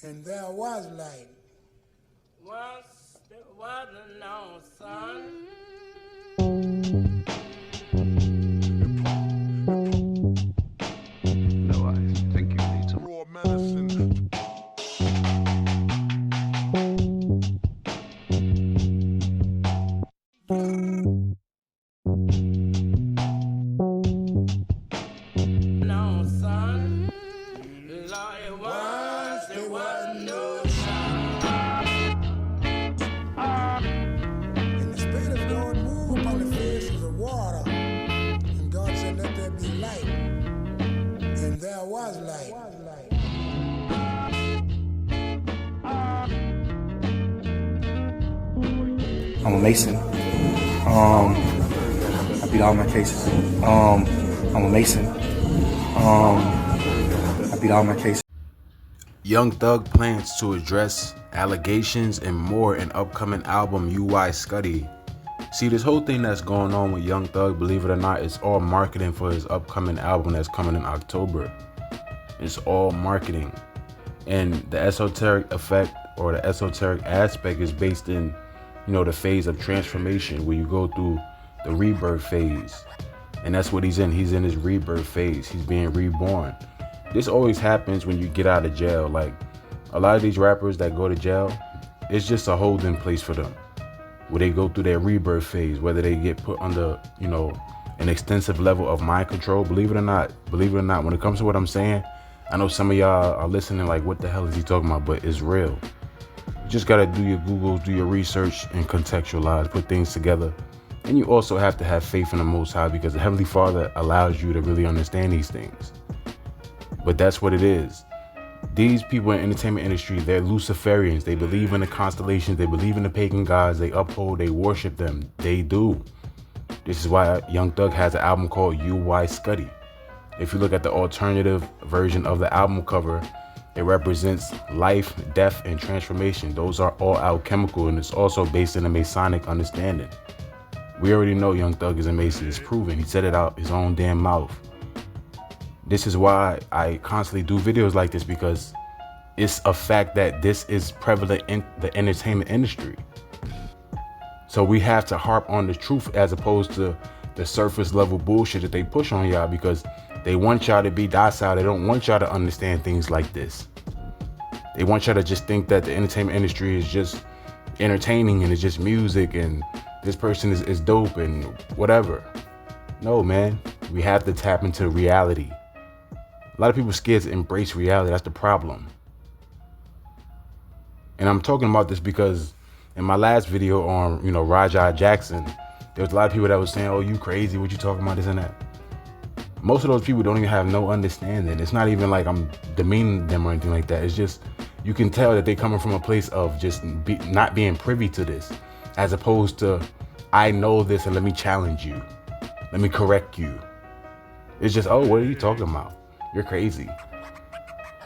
And there was light. Once there was no sun. No, I think you need some raw medicine. No sun. Lord, once there was no sun. And the Spirit of God moved upon the faces of water. And God said, let there be light. And there was light. I'm a Mason. I beat all my cases. I'm a Mason. I beat all my cases. Young Thug plans to address allegations and more in upcoming album UI Scuti. See, this whole thing that's going on with Young Thug, believe it or not, is all marketing for his upcoming album that's coming in October. It's all marketing. And the esoteric effect or the esoteric aspect is based in, the phase of transformation where you go through the rebirth phase. And that's what he's in. He's in his rebirth phase. He's being reborn. This always happens when you get out of jail. Like a lot of these rappers that go to jail, it's just a holding place for them where they go through their rebirth phase, whether they get put under, an extensive level of mind control. Believe it or not, when it comes to what I'm saying, I know some of y'all are listening like, what the hell is he talking about? But it's real. You just got to do your Googles, do your research, and contextualize, put things together. And you also have to have faith in the Most High because the Heavenly Father allows you to really understand these things. But that's what it is. These people in the entertainment industry, they're Luciferians. They believe in the constellations. They believe in the pagan gods. They uphold, they worship them. They do. This is why Young Thug has an album called UI Scuti. If you look at the alternative version of the album cover, it represents life, death, and transformation. Those are all alchemical, and it's also based in a Masonic understanding. We already know Young Thug is a Mason. It's proven. He said it out his own damn mouth. This is why I constantly do videos like this, because it's a fact that this is prevalent in the entertainment industry. So we have to harp on the truth as opposed to the surface level bullshit that they push on y'all, because they want y'all to be docile. They don't want y'all to understand things like this. They want y'all to just think that the entertainment industry is just entertaining and it's just music and this person is dope and whatever. No, man. We have to tap into reality. A lot of people are scared to embrace reality. That's the problem. And I'm talking about this because in my last video on, Rajah Jackson, there was a lot of people that was saying, oh, you crazy, what you talking about, this and that. Most of those people don't even have no understanding. It's not even like I'm demeaning them or anything like that. It's just, you can tell that they're coming from a place of just not being privy to this, as opposed to, I know this and let me challenge you. Let me correct you. It's just, oh, what are you talking about? You're crazy.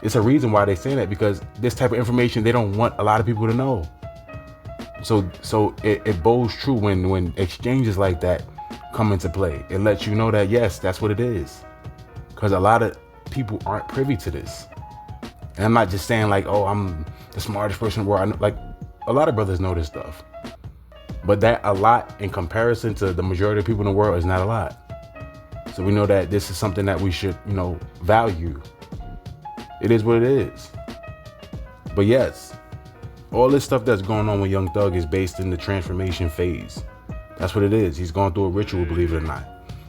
It's a reason why they say that, because this type of information, they don't want a lot of people to know. So it bodes true when exchanges like that come into play. It lets you know that, yes, that's what it is. Because a lot of people aren't privy to this. And I'm not just saying like, oh, I'm the smartest person in the world. Like, a lot of brothers know this stuff. But that a lot in comparison to the majority of people in the world is not a lot. So we know that this is something that we should, value. It is what it is. But yes, all this stuff that's going on with Young Thug is based in the transformation phase. That's what it is. He's going through a ritual, believe it or not.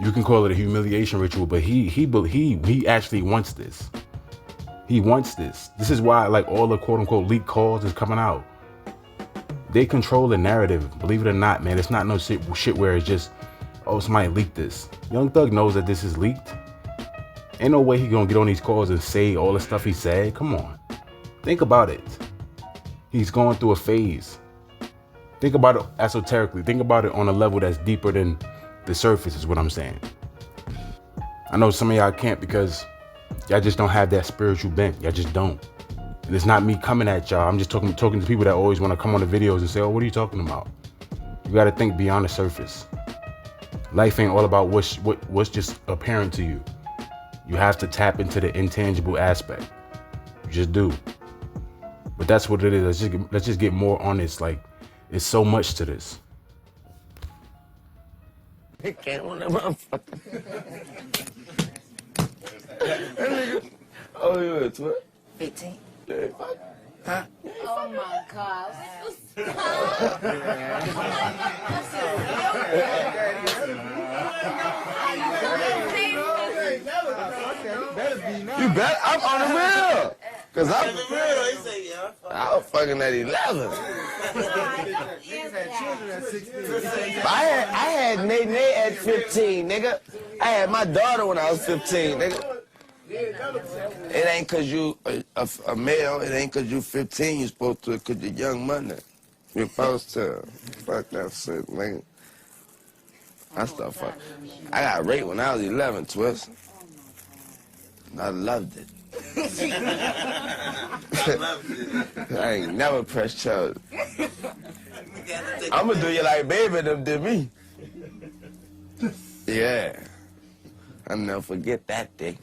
You can call it a humiliation ritual, but he actually wants this. He wants this. This is why like all the quote unquote leak calls is coming out. They control the narrative, believe it or not, man. It's not no shit where it's just, oh, somebody leaked this. Young Thug knows that this is leaked. Ain't no way he gonna get on these calls and say all the stuff he said. Come on. Think about it. He's going through a phase. Think about it esoterically. Think about it on a level that's deeper than the surface is what I'm saying. I know some of y'all can't because y'all just don't have that spiritual bent. Y'all just don't. And it's not me coming at y'all. I'm just talking to people that always want to come on the videos and say, oh, what are you talking about? You got to think beyond the surface. Life ain't all about what's just apparent to you. You have to tap into the intangible aspect. You just do. But that's what it is. Let's just get more honest. Like, it's so much to this. Can't on that motherfucker. That nigga. Oh, you at 12? 15. Yeah, Huh? Oh my God. you bet I'm on the real. Cause I'm the real. He said, yeah. I was fucking at 11. I had Nate at 15, nigga. I had my daughter when I was 15, nigga. It ain't cause you a male, it ain't cause you 15, you supposed to, cause you're young money. You're supposed to. Fuck that shit, nigga. I started fucking. I got raped when I was 11, Twist. I loved it. I ain't never pressed charges. I'ma do you like baby them did me. Yeah. I'll never forget that day.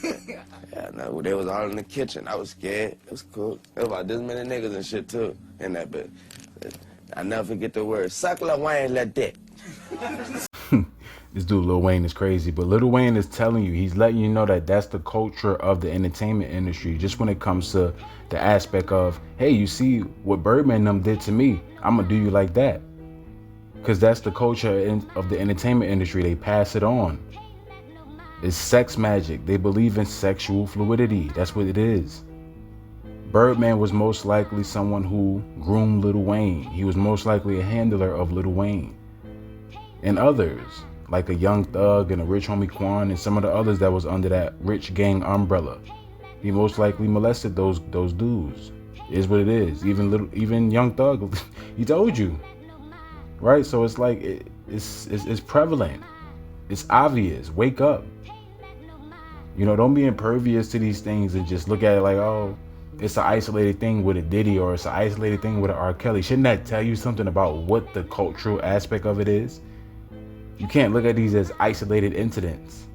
Yeah, no, they was all in the kitchen. I was scared. It was cool. There was about this many niggas and shit too in that bit. I never forget the word. Suck Lil Wayne, let dick. This dude Lil Wayne is crazy, but Lil Wayne is telling you, he's letting you know that that's the culture of the entertainment industry. Just when it comes to the aspect of, hey, you see what Birdman and them did to me, I'm gonna do you like that. Because that's the culture of the entertainment industry. They pass it on. It's sex magic. They believe in sexual fluidity. That's what it is. Birdman was most likely someone who groomed Lil Wayne. He was most likely a handler of Lil Wayne. And others, like a Young Thug and a Rich Homie Quan and some of the others that was under that rich gang umbrella. He most likely molested those dudes. It is what it is. Even Young Thug, he told you. Right? So it's like, it's prevalent. It's obvious. Wake up. You know, don't be impervious to these things and just look at it like, oh, it's an isolated thing with a Diddy or it's an isolated thing with an R. Kelly. Shouldn't that tell you something about what the cultural aspect of it is? You can't look at these as isolated incidents.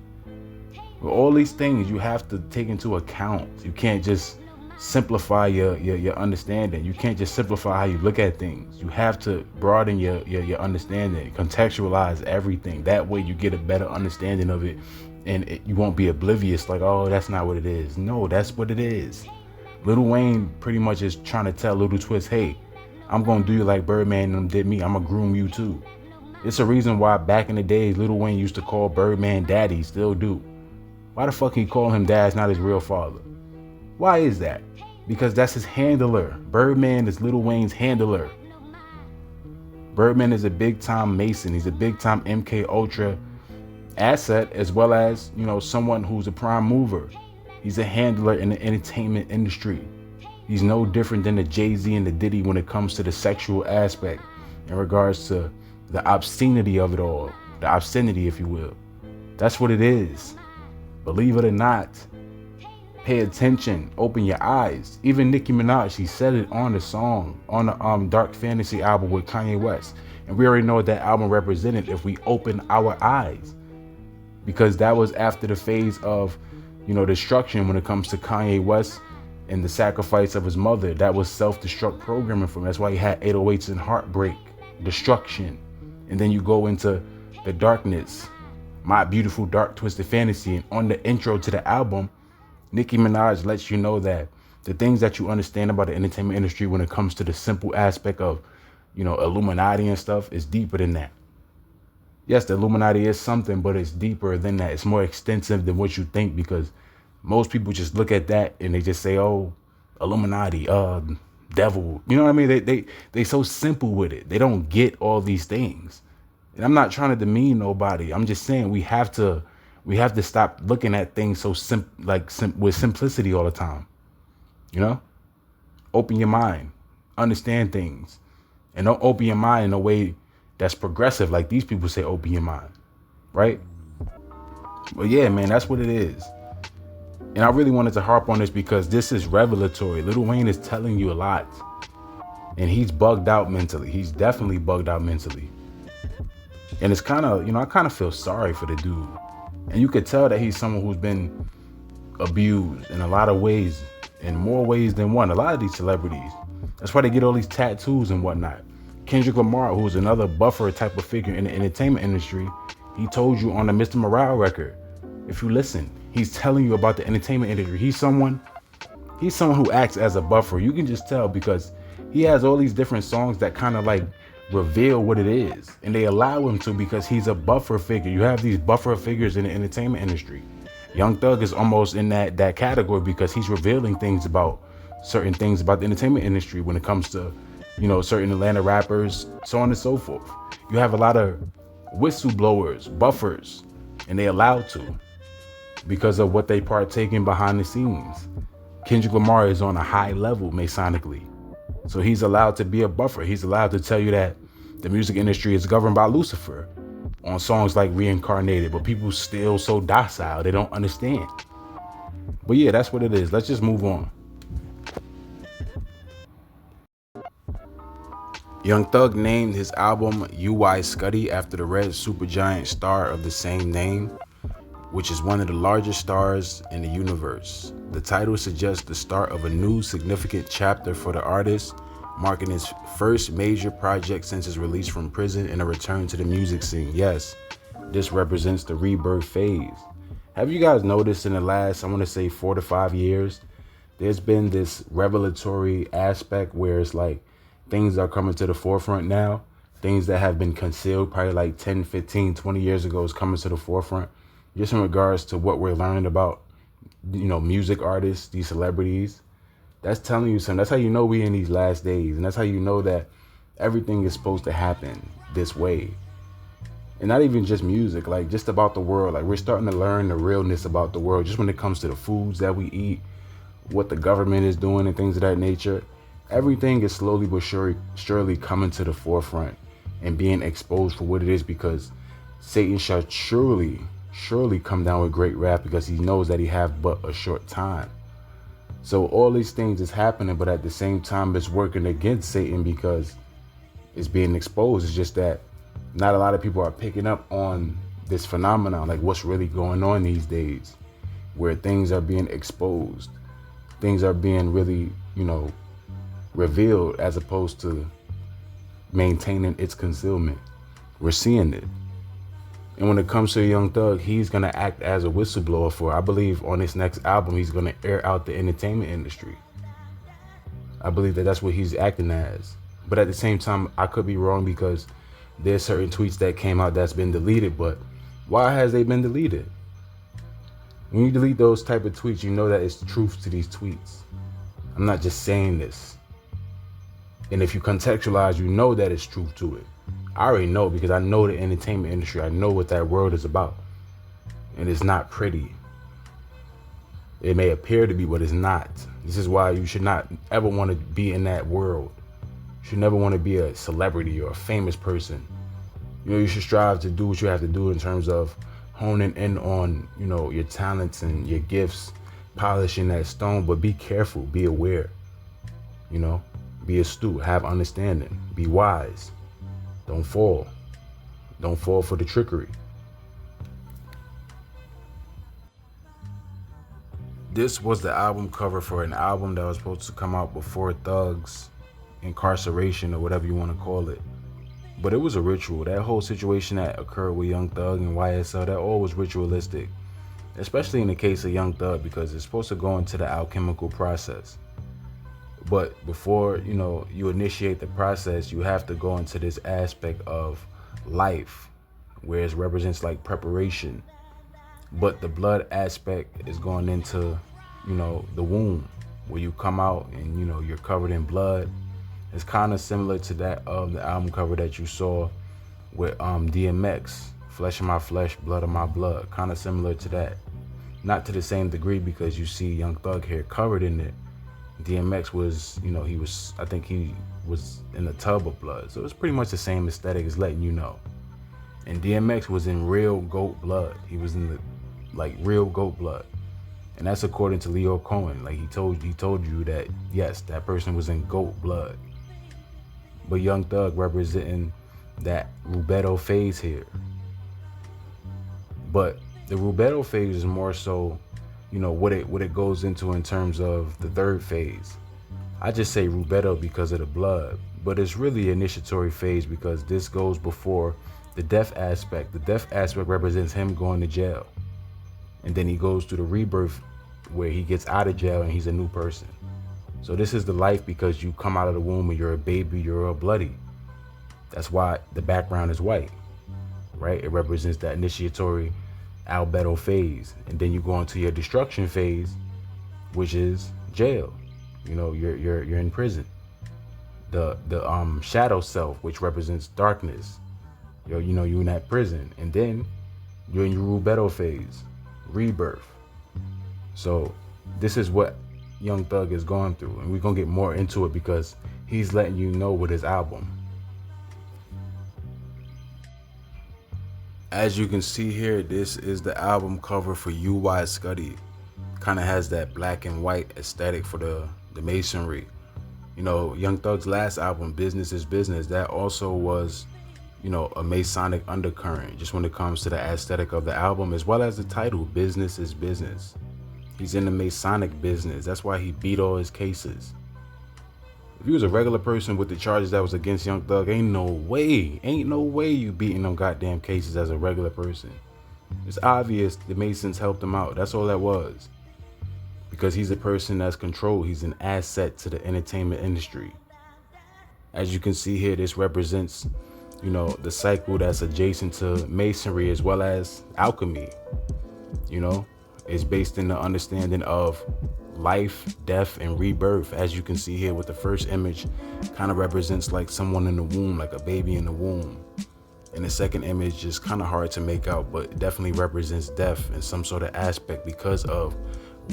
With all these things, you have to take into account. You can't just simplify your understanding. You can't just simplify how you look at things. You have to broaden your understanding, contextualize everything. That way you get a better understanding of it and you won't be oblivious like, oh, that's not what it is. No, that's what it is. Lil Wayne pretty much is trying to tell Lil Twist, hey, I'm going to do you like Birdman and them did me. I'm going to groom you too. It's a reason why back in the days, Lil Wayne used to call Birdman daddy, still do. Why the fuck he call him dad? It's not his real father. Why is that? Because that's his handler. Birdman is Lil Wayne's handler. Birdman is a big time Mason. He's a big time MK Ultra asset, as well as, you know, someone who's a prime mover. He's a handler in the entertainment industry. He's no different than the Jay-Z and the Diddy when it comes to the sexual aspect in regards to the obscenity of it all. The obscenity, if you will. That's what it is. Believe it or not, pay attention, open your eyes. Even Nicki Minaj, she said it on the song, on the Dark Fantasy album with Kanye West. And we already know what that album represented if we open our eyes. Because that was after the phase of, you know, destruction when it comes to Kanye West and the sacrifice of his mother. That was self-destruct programming for him. That's why he had 808s and Heartbreak, destruction. And then you go into the darkness, My Beautiful Dark Twisted Fantasy. And on the intro to the album, Nicki Minaj lets you know that the things that you understand about the entertainment industry when it comes to the simple aspect of, you know, Illuminati and stuff is deeper than that. Yes, the Illuminati is something, but it's deeper than that. It's more extensive than what you think, because most people just look at that and they just say, oh, Illuminati, devil. You know what I mean? They so simple with it. They don't get all these things. And I'm not trying to demean nobody. I'm just saying we have to stop looking at things so with simplicity all the time. You know? Open your mind. Understand things. And don't open your mind in a way that's progressive, like these people say open your mind. Right? But yeah, man, that's what it is. And I really wanted to harp on this because this is revelatory. Lil Wayne is telling you a lot. And he's bugged out mentally. He's definitely bugged out mentally. And it's kind of, you know, I kind of feel sorry for the dude. And you could tell that he's someone who's been abused in a lot of ways in more ways than one. A lot of these celebrities. That's why they get all these tattoos and whatnot. Kendrick Lamar, who's another buffer type of figure in the entertainment industry, he told you on the Mr. Morale record, if you listen, he's telling you about the entertainment industry. He's someone who acts as a buffer. You can just tell because he has all these different songs that kind of like reveal what it is. And they allow him to because he's a buffer figure. You have these buffer figures in the entertainment industry. Young Thug is almost in that category because he's revealing certain things about the entertainment industry when it comes to, certain Atlanta rappers, so on and so forth. You have a lot of whistleblowers, buffers, and they allowed to because of what they partake in behind the scenes. Kendrick Lamar is on a high level masonically. So he's allowed to be a buffer. He's allowed to tell you that the music industry is governed by Lucifer on songs like Reincarnated, but people still so docile, they don't understand. But yeah, that's what it is. Let's just move on. Young Thug named his album UI Scuti after the red supergiant star of the same name, which is one of the largest stars in the universe. The title suggests the start of a new significant chapter for the artist, marking his first major project since his release from prison and a return to the music scene. Yes, this represents the rebirth phase. Have you guys noticed in the last, I want to say 4 to 5 years, there's been this revelatory aspect where it's like things are coming to the forefront now. Things that have been concealed probably like 10, 15, 20 years ago is coming to the forefront. Just in regards to what we're learning about, music artists, these celebrities. That's telling you something. That's how you know we in these last days. And that's how you know that everything is supposed to happen this way. And not even just music, like just about the world. Like we're starting to learn the realness about the world, just when it comes to the foods that we eat, what the government is doing and things of that nature. Everything is slowly but surely coming to the forefront and being exposed for what it is, because Satan shall surely come down with great wrath, because he knows that he have but a short time. So all these things is happening, but at the same time it's working against Satan because it's being exposed. It's just that not a lot of people are picking up on this phenomenon, like what's really going on these days, where things are being exposed, things are being really, revealed, as opposed to maintaining its concealment. We're seeing it. And when it comes to Young Thug, he's going to act as a whistleblower for, I believe on his next album, he's going to air out the entertainment industry. I believe that that's what he's acting as. But at the same time, I could be wrong, because there's certain tweets that came out that's been deleted. But why has they been deleted? When you delete those type of tweets, you know that it's truth to these tweets. I'm not just saying this. And if you contextualize, you know that it's truth to it. I already know, because I know the entertainment industry. I know what that world is about. And it's not pretty. It may appear to be, but it's not. This is why you should not ever want to be in that world. You should never want to be a celebrity or a famous person. You should strive to do what you have to do in terms of honing in on, your talents and your gifts, polishing that stone, but be careful, be aware, be astute, have understanding, be wise. Don't fall. Don't fall for the trickery. This was the album cover for an album that was supposed to come out before Thug's incarceration, or whatever you want to call it. But it was a ritual. That whole situation that occurred with Young Thug and YSL, that all was ritualistic. Especially in the case of Young Thug, because it's supposed to go into the alchemical process. But before, you initiate the process, you have to go into this aspect of life, where it represents like preparation. But the blood aspect is going into, the womb, where you come out and, you're covered in blood. It's kind of similar to that of the album cover that you saw with DMX, Flesh of My Flesh, Blood of My Blood. Kind of similar to that. Not to the same degree, because you see Young Thug here covered in it. DMX was, I think he was in a tub of blood. So it's pretty much the same aesthetic, as letting you know. And DMX was in real goat blood. He was in real goat blood. And that's according to Leo Cohen. Like he told you that, yes, that person was in goat blood. But Young Thug representing that rubedo phase here. But the rubedo phase is more so what it goes into in terms of the third phase. I just say Rubedo because of the blood, but it's really initiatory phase because this goes before the death aspect. The death aspect represents him going to jail. And then he goes through the rebirth where he gets out of jail and he's a new person. So this is the life because you come out of the womb and you're a baby, you're all bloody. That's why the background is white, right? It represents that initiatory albedo phase. And then you go into your destruction phase, which is jail. You're in prison. The shadow self, which represents darkness. You're in that prison. And then you're in your Rubedo phase, rebirth. So this is what Young Thug is going through, and we're gonna get more into it because he's letting you know with his album. As you can see here, this is the album cover for UY Scuti. Kind of has that black and white aesthetic for the masonry. Young Thug's last album, Business is Business, that also was, a Masonic undercurrent, just when it comes to the aesthetic of the album, as well as the title, Business is Business. He's in the Masonic business. That's why he beat all his cases. If you was a regular person with the charges that was against Young Thug, ain't no way you beating them goddamn cases as a regular person. It's obvious the Masons helped him out. That's all that was. Because he's a person that's controlled. He's an asset to the entertainment industry. As you can see here, this represents, the cycle that's adjacent to masonry as well as alchemy. It's based in the understanding of life, death, and rebirth. As you can see here with the first image, kind of represents like someone in the womb, like a baby in the womb. And the second image is kind of hard to make out, but it definitely represents death in some sort of aspect because of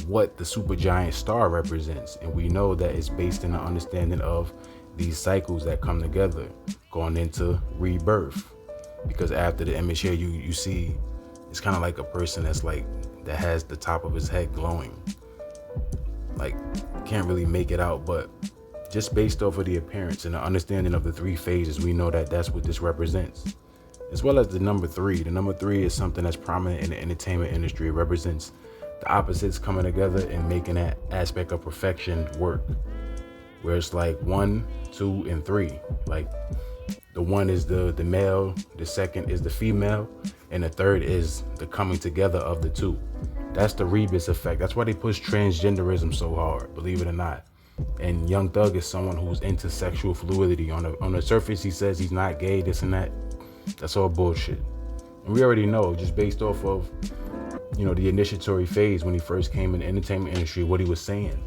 what the supergiant star represents. And we know that it's based in the understanding of these cycles that come together, going into rebirth. Because after the image here, you see it's kind of like a person that has the top of his head glowing. Like, can't really make it out, but just based off of the appearance and the understanding of the three phases, we know that that's what this represents. As well as the number 3. The number 3 is something that's prominent in the entertainment industry. It represents the opposites coming together and making that aspect of perfection work. Where it's like 1, 2, and 3. Like, the 1 is the male, the 2nd is the female, and the 3rd is the coming together of the 2. That's the rebus effect. That's why they push transgenderism so hard, believe it or not. And Young Thug is someone who's into sexual fluidity. On the surface, he says he's not gay, this and that. That's all bullshit. And we already know, just based off of, the initiatory phase when he first came in the entertainment industry, what he was saying.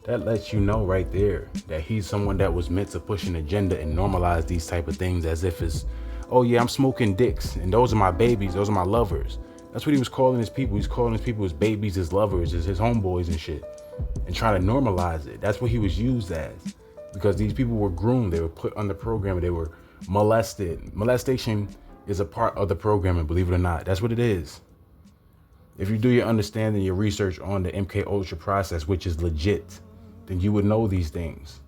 That lets you know right there that he's someone that was meant to push an agenda and normalize these type of things as if it's, oh yeah, I'm smoking dicks and those are my babies, those are my lovers. That's what he was calling his people. He's calling his people his babies, his lovers, his homeboys and shit, and trying to normalize it. That's what he was used as, because these people were groomed. They were put on the program. They were molested. Molestation is a part of the programming, believe it or not. That's what it is. If you do your understanding, your research on the MK Ultra process, which is legit, then you would know these things.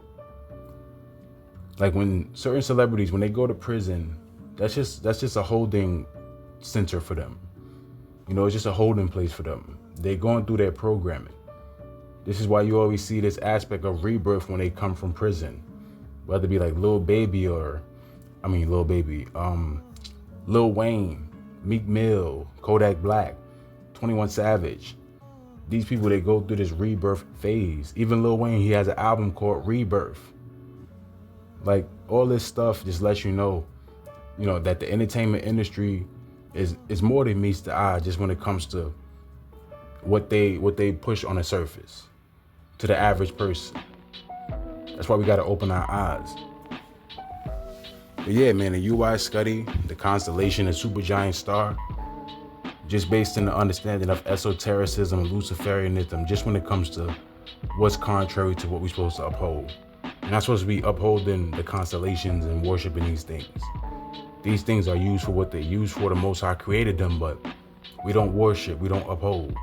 Like when certain celebrities, when they go to prison, that's just a holding center for them. It's just a holding place for them. They're going through their programming. This is why you always see this aspect of rebirth when they come from prison. Whether it be like Lil Wayne, Meek Mill, Kodak Black, 21 Savage. These people, they go through this rebirth phase. Even Lil Wayne, he has an album called Rebirth. Like, all this stuff just lets you know, that the entertainment industry is more than meets the eye just when it comes to what they push on the surface to the average person. That's why we got to open our eyes. But yeah, man, the UI Scuti, the constellation, the supergiant star, just based in the understanding of esotericism and Luciferianism, just when it comes to what's contrary to what we're supposed to uphold. We're not supposed to be upholding the constellations and worshiping these things. These things are used for what they're used for. The Most High created them, but we don't worship, we don't uphold.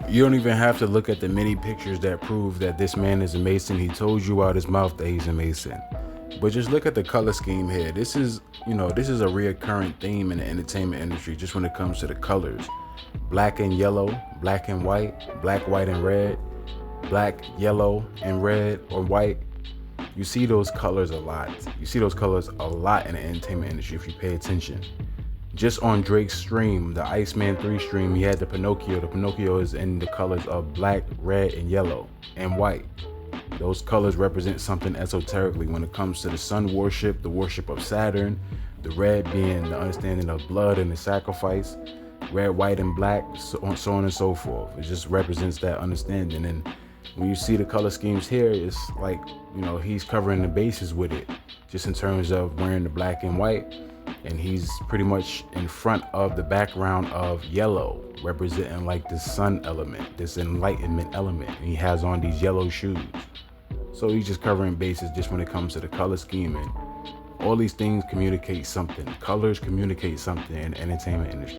You don't even have to look at the many pictures that prove that this man is a Mason. He told you out his mouth that he's a Mason. But just look at the color scheme here. This is, this is a reoccurring theme in the entertainment industry just when it comes to the colors. Black and yellow, black and white, black, white, and red, black, yellow, and red or white. You see those colors a lot. You see those colors a lot in the entertainment industry if you pay attention. Just on Drake's stream, the Iceman 3 stream, he had the Pinocchio. The Pinocchio is in the colors of black, red, and yellow, and white. Those colors represent something esoterically when it comes to the sun worship, the worship of Saturn, the red being the understanding of blood and the sacrifice, red, white, and black, so on and so forth. It just represents that understanding. And when you see the color schemes here, it's like, he's covering the bases with it, just in terms of wearing the black and white. And he's pretty much in front of the background of yellow, representing like the sun element, this enlightenment element. And he has on these yellow shoes. So he's just covering bases just when it comes to the color scheme. And all these things communicate something. Colors communicate something in the entertainment industry.